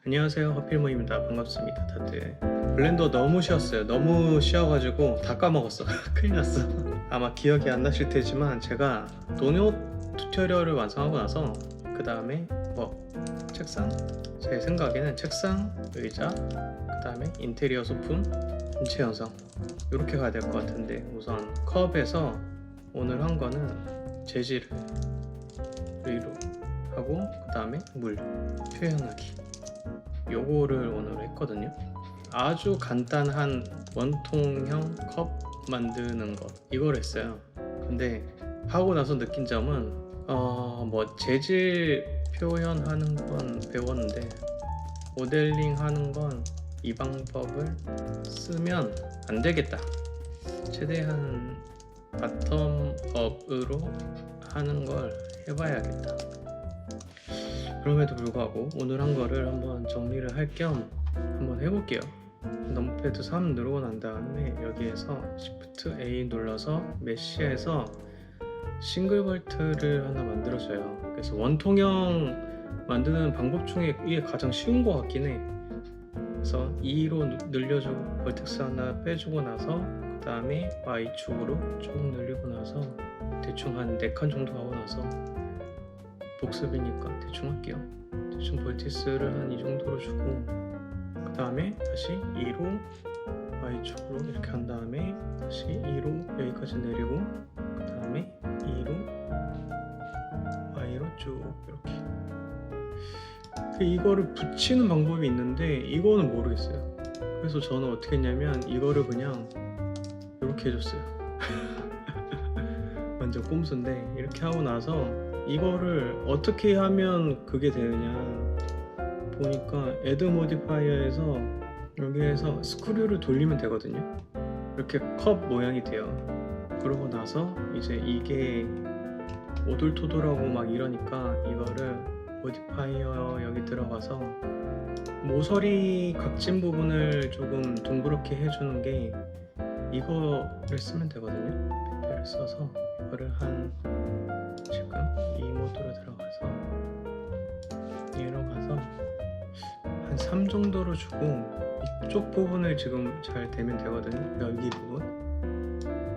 안녕하세요, 허필모입니다. 반갑습니다 다들. 블렌더 너무 쉬웠어요. 너무 쉬워가지고 다 까먹었어. 큰일 났어. 아마 기억이 안 나실 테지만 제가 노노 튜토리얼을 완성하고 나서 그 다음에 책상, 제 생각에는 책상, 의자, 그 다음에 인테리어 소품, 인체 영상 이렇게 가야 될 것 같은데, 우선 컵에서 오늘 한 거는 재질을 위로 하고 그 다음에 물 표현하기, 요거를 오늘 했거든요. 아주 간단한 원통형 컵 만드는 거, 이걸 했어요. 근데 하고 나서 느낀 점은 재질 표현하는 건 배웠는데 모델링 하는 건 이 방법을 쓰면 안 되겠다. 최대한 바텀업으로 하는 걸 해봐야겠다. 그럼에도 불구하고 오늘 한 거를 한번 정리를 할 겸 한번 해볼게요. 넘패드 3 누르고 난 다음에 여기에서 Shift A 눌러서 메쉬에서 싱글 볼트를 하나 만들어줘요. 그래서 원통형 만드는 방법 중에 이게 가장 쉬운 것 같긴 해. 그래서 2로 늘려주고 벌텍스 하나 빼주고 나서 그 다음에 Y축으로 쭉 늘리고 나서 대충 한 4칸 정도 하고 나서 복습이니까 대충 할게요. 대충 볼티스를 한 이 정도로 주고 그 다음에 다시 2로 Y축으로 이렇게 한 다음에 다시 2로 여기까지 내리고 그 다음에 2로 Y로 쭉 이렇게. 이거를 붙이는 방법이 있는데 이거는 모르겠어요. 그래서 저는 어떻게 했냐면 이거를 그냥 이렇게 해줬어요. 완전 꼼수인데, 이렇게 하고 나서 이거를 어떻게 하면 그게 되느냐 보니까 애드 모디파이어에서 여기에서 스크류를 돌리면 되거든요. 이렇게 컵 모양이 돼요. 그러고 나서 이제 이게 오돌토돌하고 막 이러니까 이거를 모디파이어 여기 들어가서 모서리 각진 부분을 조금 동그랗게 해주는 게 이거를 쓰면 되거든요. 를 써서 이거를 지금 이 모드로 들어가서 얘로 가서 한 3 정도로 주고 이쪽 부분을 지금 잘 대면 되거든요. 여기 부분.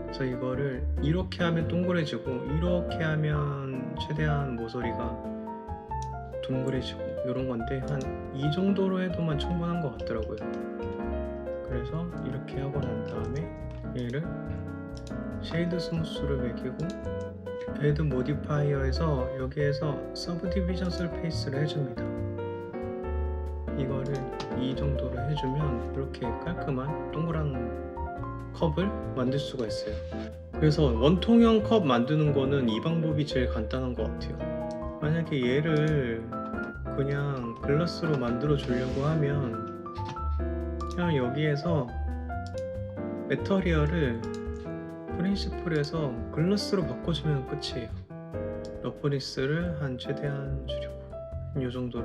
그래서 이거를 이렇게 하면 동그래지고 이렇게 하면 최대한 모서리가 동그래지고 이런 건데 한 이 정도로 해도만 충분한 것 같더라고요. 그래서 이렇게 하고 난 다음에 얘를 쉐이드 스무스를 매기고 애드 모디파이어에서 여기에서 서브디비전 서페이스를 해줍니다. 이거를 이 정도로 해주면 이렇게 깔끔한 동그란 컵을 만들 수가 있어요. 그래서 원통형 컵 만드는 거는 이 방법이 제일 간단한 것 같아요. 만약에 얘를 그냥 글라스로 만들어 주려고 하면 그냥 여기에서 메터리얼을 프린시플에서 글라스로 바꿔주면 끝이에요. 러프니스를 한 최대한 줄이고 이 정도로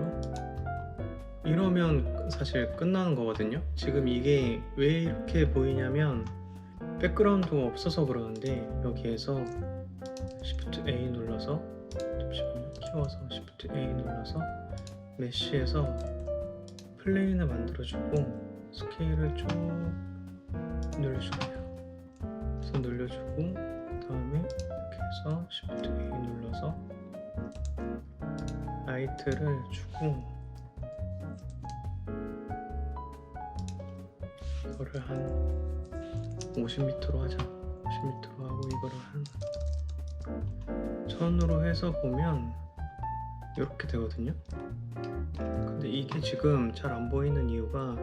이러면 사실 끝나는 거거든요. 지금 이게 왜 이렇게 보이냐면 백그라운드가 없어서 그러는데 여기에서 Shift A 눌러서 잠시만요, 키워서 Shift A 눌러서 메쉬에서 플레인을 만들어주고 스케일을 쭉 늘려주고요. 그래서 늘려주고 그 다음에 이렇게 해서 Shift A 눌러서 라이트를 주고 이거를 한 50m로 하자. 50m로 하고 이거를 한 1000으로 해서 보면 이렇게 되거든요. 근데 이게 지금 잘 안 보이는 이유가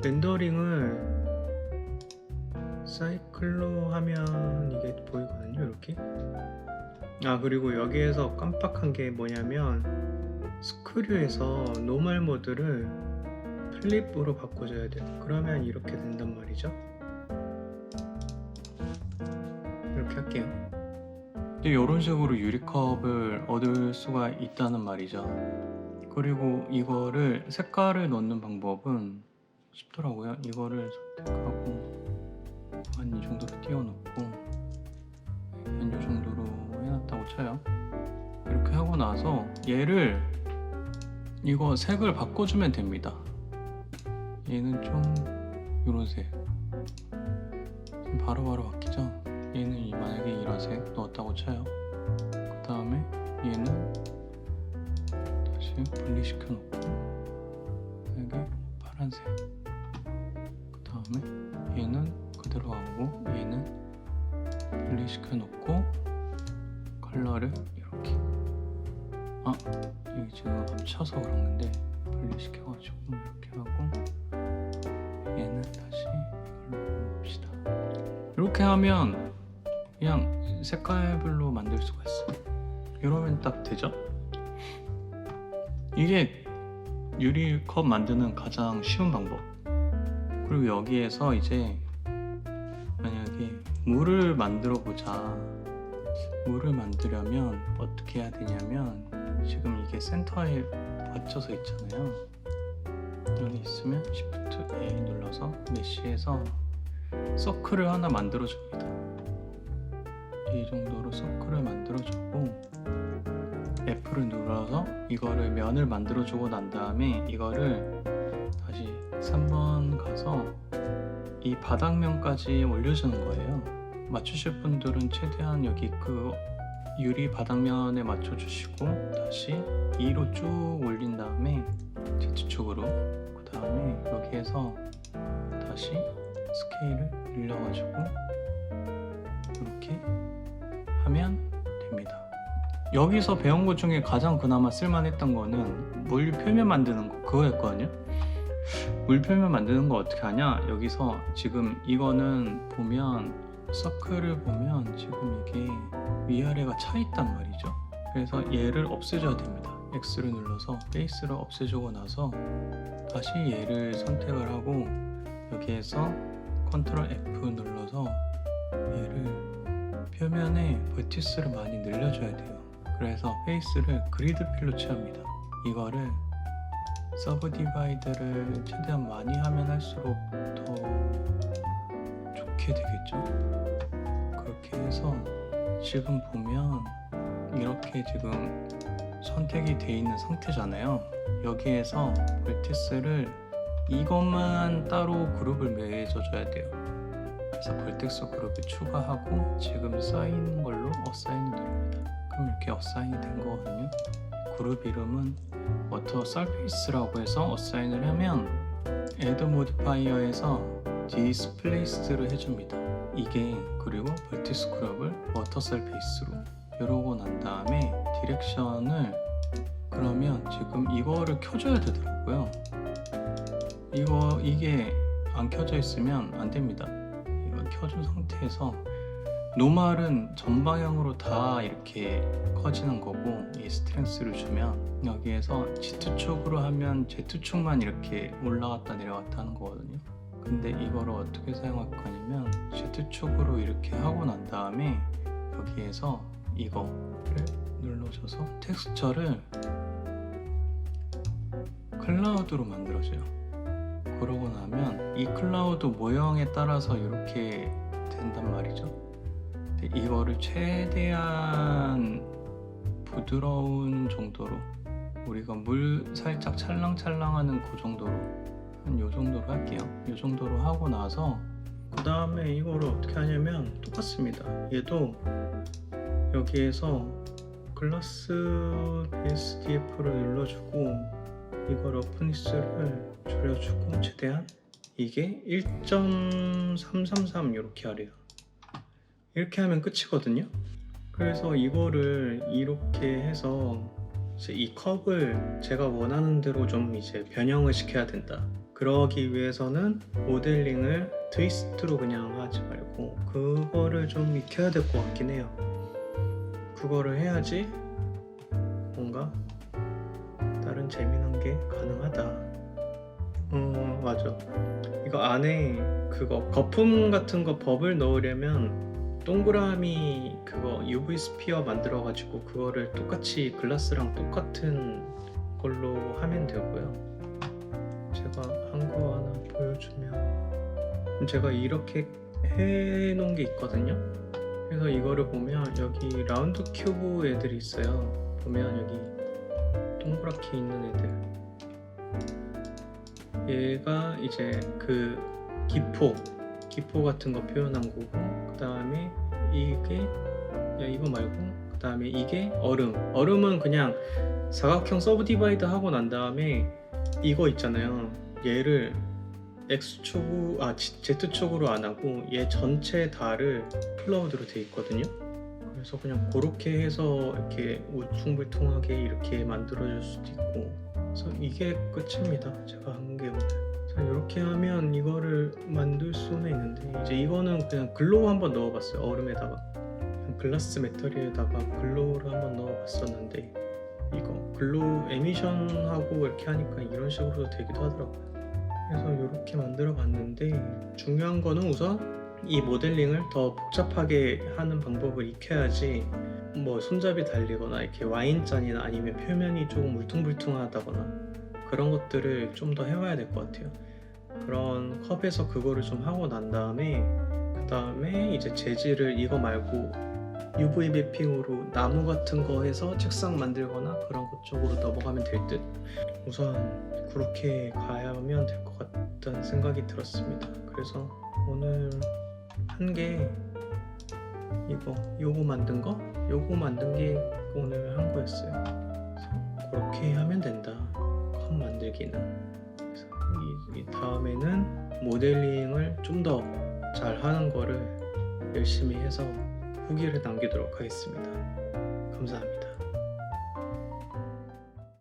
렌더링을 사이클로 하면 이게 보이거든요. 이렇게. 그리고 여기에서 깜빡한 게 뭐냐면 스크류에서 노멀 모드를 플립으로 바꿔줘야 돼요. 그러면 이렇게 된단 말이죠. 이렇게 할게요. 이런 식으로 유리컵을 얻을 수가 있다는 말이죠. 그리고 이거를 색깔을 넣는 방법은 쉽더라고요. 이거를 선택하고 한 이 정도로 띄워놓고 한 이 정도로 해놨다고 쳐요. 이렇게 하고 나서 얘를 이거 색을 바꿔주면 됩니다. 얘는 좀 요런 색 지금 바로바로 바뀌죠? 얘는 만약에 이런 색 넣었다고 쳐요. 그 다음에 얘는 다시 분리시켜 놓고 만약에 파란색, 그 다음에 얘는 그대로 하고 얘는 분리시켜 놓고 컬러를 이렇게, 여기 지금 합쳐서 그런 건데 분리시켜가지고 이렇게 하고 얘는 다시 이걸로 봅시다. 이렇게 하면 그냥 색깔별로 만들 수가 있어요. 이러면 딱 되죠? 이게 유리컵 만드는 가장 쉬운 방법. 그리고 여기에서 이제 만약에 물을 만들어 보자. 물을 만들려면 어떻게 해야 되냐면 지금 이게 센터에 받쳐서 있잖아요. 여기 있으면 Shift A 눌러서 메쉬에서 서클을 하나 만들어 줍니다. 이 정도로 서클을 만들어 주고 F를 눌러서 이거를 면을 만들어 주고 난 다음에 이거를 다시 3번 가서 이 바닥면까지 올려주는 거예요. 맞추실 분들은 최대한 여기 그 유리 바닥면에 맞춰주시고 다시 2로 쭉 올린 다음에 Z축으로, 그 다음에 여기에서 다시 스케일을 늘려가지고 이렇게 하면 됩니다. 여기서 배운 것 중에 가장 그나마 쓸만했던 거는 물 표면 만드는 거, 그거였거든요. 물 표면 만드는 거 어떻게 하냐, 여기서 지금 이거는 보면 서클을 보면 지금 이게 위아래가 차 있단 말이죠. 그래서 얘를 없애줘야 됩니다. X를 눌러서 베이스를 없애주고 나서 다시 얘를 선택을 하고 여기에서 컨트롤 F 눌러서 얘를 표면에 버티스를 많이 늘려줘야 돼요. 그래서 페이스를 그리드 필로 취합니다. 이거를 서브 디바이드를 최대한 많이 하면 할수록 더 좋게 되겠죠. 그렇게 해서 지금 보면 이렇게 지금 선택이 돼 있는 상태잖아요. 여기에서 벌텍스를 이것만 따로 그룹을 맺어줘야 돼요. 그래서 벌텍스 그룹을 추가하고 지금 쌓인 걸로 어사인을 누릅니다. 그럼 이렇게 어사인이 된 거거든요. 그룹 이름은 워터 서페이스라고 해서 어사인을 하면 Add 모디파이어에서 디스플레이스를 해줍니다. 이게 그리고 벌텍스 그룹을 워터 서페이스로 이러고 난 다음에 디렉션을 그러면 지금 이거를 켜줘야 되더라고요. 이게 안 켜져 있으면 안 됩니다. 이걸 켜준 상태에서 노멀은 전방향으로 다 이렇게 커지는 거고 이 스트렝스를 주면 여기에서 Z축으로 하면 Z축만 이렇게 올라갔다 내려갔다 하는 거거든요. 근데 이거를 어떻게 사용할 거냐면 Z축으로 이렇게 하고 난 다음에 여기에서 이거를 눌러줘서 텍스처를 클라우드로 만들어줘요. 그러고 나면 이 클라우드 모형에 따라서 이렇게 된단 말이죠. 근데 이거를 최대한 부드러운 정도로 우리가 물 살짝 찰랑찰랑하는 그 정도로 한 요 정도로 할게요. 요 정도로 하고 나서 그 다음에 이거를 어떻게 하냐면 똑같습니다. 얘도 여기에서 글라스 BSDF를 눌러주고 이거 러프니스를 줄여주고 최대한 이게 1.333 이렇게 하래요. 이렇게 하면 끝이거든요. 그래서 이거를 이렇게 해서 이제 이 컵을 제가 원하는 대로 좀 이제 변형을 시켜야 된다. 그러기 위해서는 모델링을 트위스트로 그냥 하지 말고 그거를 좀 익혀야 될 것 같긴 해요. 그거를 해야지 뭔가 다른 재미난 게 가능하다. 맞아. 이거 안에 그거 거품 같은 거 버블 넣으려면 동그라미 그거 UV 스피어 만들어 가지고 그거를 똑같이 글라스랑 똑같은 걸로 하면 되고요. 제가 한 거 하나 보여주면 제가 이렇게 해 놓은 게 있거든요. 그래서 이거를 보면 여기 라운드 큐브 애들이 있어요. 보면 여기 동그랗게 있는 애들. 얘가 이제 그 기포 같은 거 표현한 거고, 그 다음에 이게 이거 말고 그 다음에 이게 얼음은 그냥 사각형 서브 디바이드 하고 난 다음에 이거 있잖아요. 얘를 Z축으로 안 하고 얘 전체 다를 클라우드로 돼 있거든요. 그래서 그냥 그렇게 해서 이렇게 울퉁불퉁하게 이렇게 만들어줄 수도 있고, 그래서 이게 끝입니다. 제가 한 게 오늘. 자, 이렇게 하면 이거를 만들 수는 있는데, 이제 이거는 그냥 글로우 한번 넣어봤어요. 얼음에다가 글라스 메탈에다가 글로우를 한번 넣어봤었는데, 이거 글로우 에미션하고 이렇게 하니까 이런 식으로 되기도 하더라고요. 그래서 이렇게 만들어 봤는데, 중요한 거는 우선 이 모델링을 더 복잡하게 하는 방법을 익혀야지, 뭐 손잡이 달리거나 이렇게 와인잔이나 아니면 표면이 조금 울퉁불퉁하다거나 그런 것들을 좀 더 해와야 될 것 같아요. 그런 컵에서 그거를 좀 하고 난 다음에, 그 다음에 이제 재질을 이거 말고 UV 매핑으로 나무 같은 거 해서 책상 만들거나 그런 것 쪽으로 넘어가면 될 듯. 우선 그렇게 가야면 될 것 같다는 생각이 들었습니다. 그래서 오늘 한 게 요거 만든 게 오늘 한 거였어요. 그래서 그렇게 하면 된다, 컵 만들기는. 그래서 이 다음에는 모델링을 좀 더 잘 하는 거를 열심히 해서 후기를 남기도록 하겠습니다. 감사합니다.